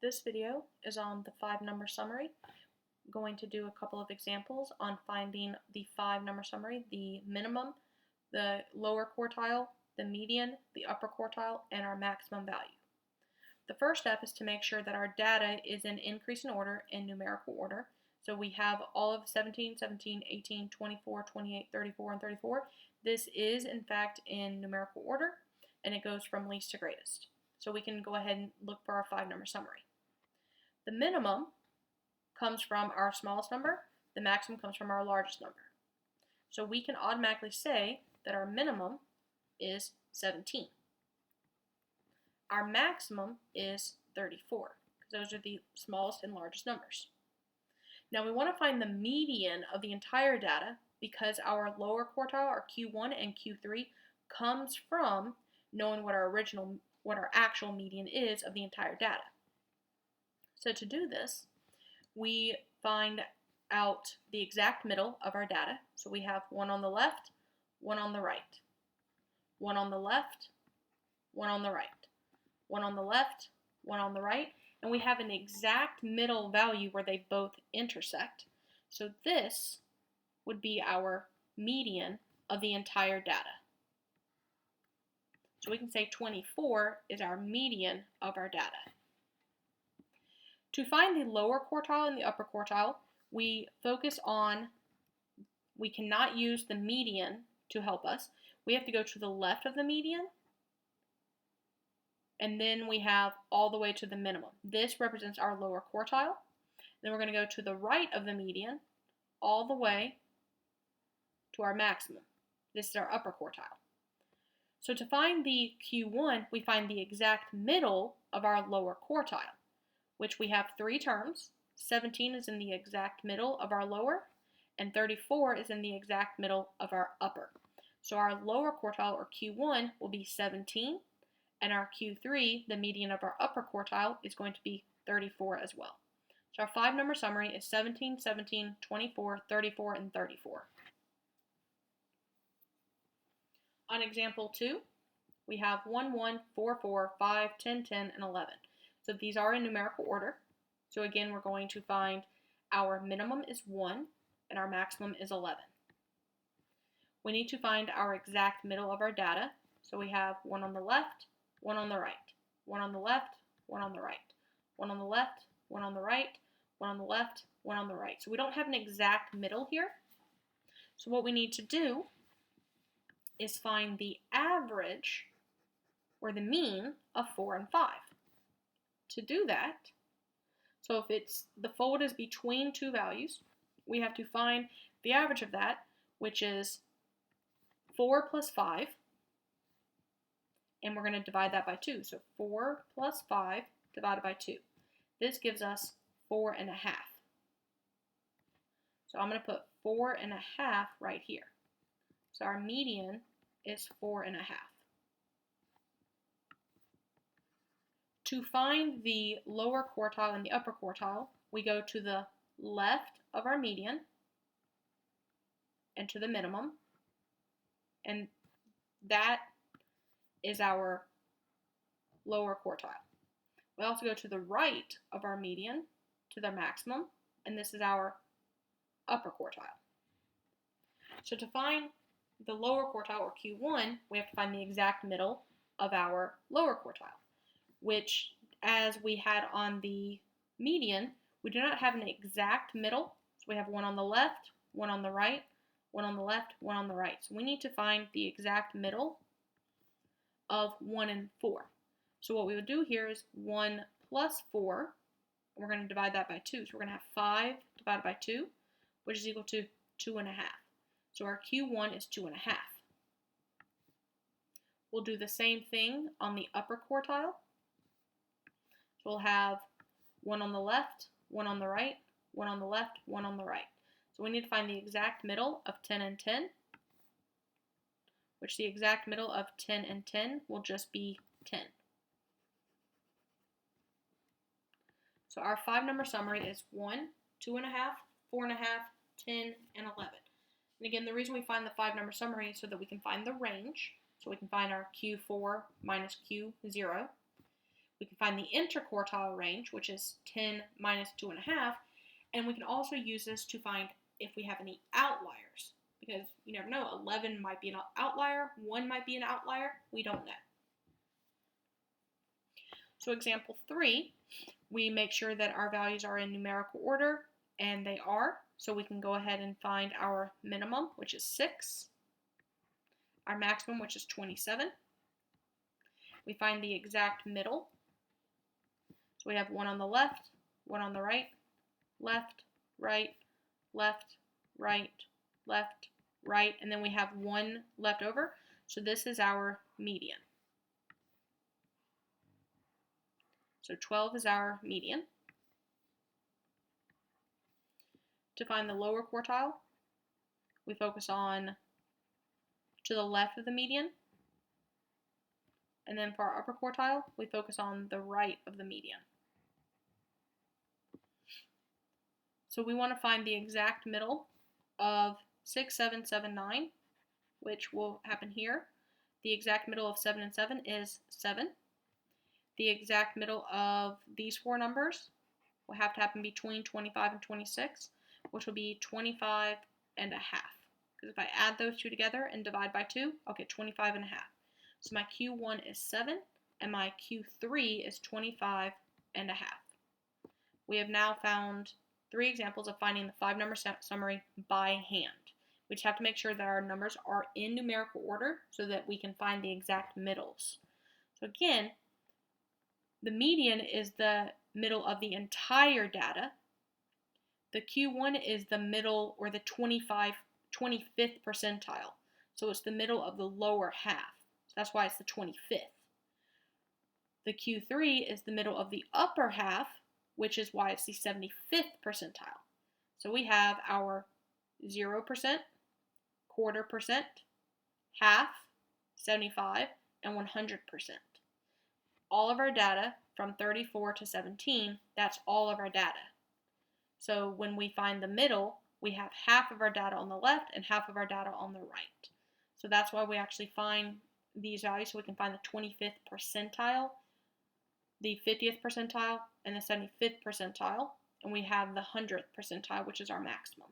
This video is on the 5-number summary. I'm going to do a couple of examples on finding the 5-number summary, the minimum, the lower quartile, the median, the upper quartile, and our maximum value. The first step is to make sure that our data is in increasing order in numerical order. So we have all of 17, 17, 18, 24, 28, 34, and 34. This is, in fact, in numerical order, and it goes from least to greatest. So we can go ahead and look for our 5-number summary. The minimum comes from our smallest number. The maximum comes from our largest number. So we can automatically say that our minimum is 17. Our maximum is 34, because those are the smallest and largest numbers. Now we want to find the median of the entire data because our lower quartile, our Q1 and Q3, comes from knowing what our actual median is of the entire data. So to do this, we find out the exact middle of our data. So we have one on the left, one on the right, one on the left, one on the right, one on the left, one on the right, and we have an exact middle value where they both intersect. So this would be our median of the entire data. So we can say 24 is our median of our data. To find the lower quartile and the upper quartile, we cannot use the median to help us. We have to go to the left of the median, and then we have all the way to the minimum. This represents our lower quartile. Then we're going to go to the right of the median, all the way to our maximum. This is our upper quartile. So to find the Q1, we find the exact middle of our lower quartile, which we have 3 terms. 17 is in the exact middle of our lower, and 34 is in the exact middle of our upper. So our lower quartile, or Q1, will be 17, and our Q3, the median of our upper quartile, is going to be 34 as well. So our 5-number summary is 17, 17, 24, 34, and 34. On example 2, we have 1, 1, 4, 4, 5, 10, 10, and 11. So these are in numerical order. So again, we're going to find our minimum is 1 and our maximum is 11. We need to find our exact middle of our data. So we have one on the left, one on the right, one on the left, one on the right, one on the left, one on the right, one on the left, one on the right. So we don't have an exact middle here. So what we need to do is find the average or the mean of 4 and 5. To do that, so if the fold is between 2 values, we have to find the average of that, which is 4 plus 5, and we're going to divide that by 2. So 4 plus 5 divided by 2. This gives us 4 and a half. So I'm going to put 4 and a half right here. So our median is 4 and a half. To find the lower quartile and the upper quartile, we go to the left of our median and to the minimum, and that is our lower quartile. We also go to the right of our median to the maximum, and this is our upper quartile. So to find the lower quartile, or Q1, we have to find the exact middle of our lower quartile, which, as we had on the median, we do not have an exact middle. So we have one on the left, one on the right, one on the left, one on the right. So we need to find the exact middle of 1 and 4. So what we would do here is 1 plus 4, and we're going to divide that by 2. So we're going to have 5 divided by 2, which is equal to 2 and a half. So our Q1 is 2 and a half. We'll do the same thing on the upper quartile. So we'll have one on the left, one on the right, one on the left, one on the right. So we need to find the exact middle of 10 and 10, which the exact middle of 10 and 10 will just be 10. So our 5-number summary is 1, 2 and a half, 4 and a half, 10, and 11. And again, the reason we find the 5-number summary is so that we can find the range. So we can find our Q4 minus Q0. We can find the interquartile range, which is 10 minus 2.5, and we can also use this to find if we have any outliers, because you never know, 11 might be an outlier, 1 might be an outlier, we don't know. So example 3, we make sure that our values are in numerical order, and they are, so we can go ahead and find our minimum, which is 6, our maximum, which is 27. We find the exact middle, so we have 1 on the left, 1 on the right, left, right, left, right, left, right, and then we have 1 left over, so this is our median. So 12 is our median. To find the lower quartile, we focus on to the left of the median, and then for our upper quartile, we focus on the right of the median. So we want to find the exact middle of 6, 7, 7, 9, which will happen here. The exact middle of 7 and 7 is 7. The exact middle of these 4 numbers will have to happen between 25 and 26, which will be 25 and a half. Because if I add those two together and divide by 2, I'll get 25 and a half. So my Q1 is 7, and my Q3 is 25 and a half. We have now found 3 examples of finding the 5-number summary by hand. We just have to make sure that our numbers are in numerical order so that we can find the exact middles. So again, the median is the middle of the entire data. The Q1 is the middle, or the 25th percentile. So it's the middle of the lower half. So that's why it's the 25th. The Q3 is the middle of the upper half, which is why it's the 75th percentile. So we have our 0%, quarter percent, half, 75, and 100%. All of our data from 34 to 17, that's all of our data. So when we find the middle, we have half of our data on the left and half of our data on the right. So that's why we actually find these values, so we can find the 25th percentile, the 50th percentile, and the 75th percentile, and we have the 100th percentile, which is our maximum.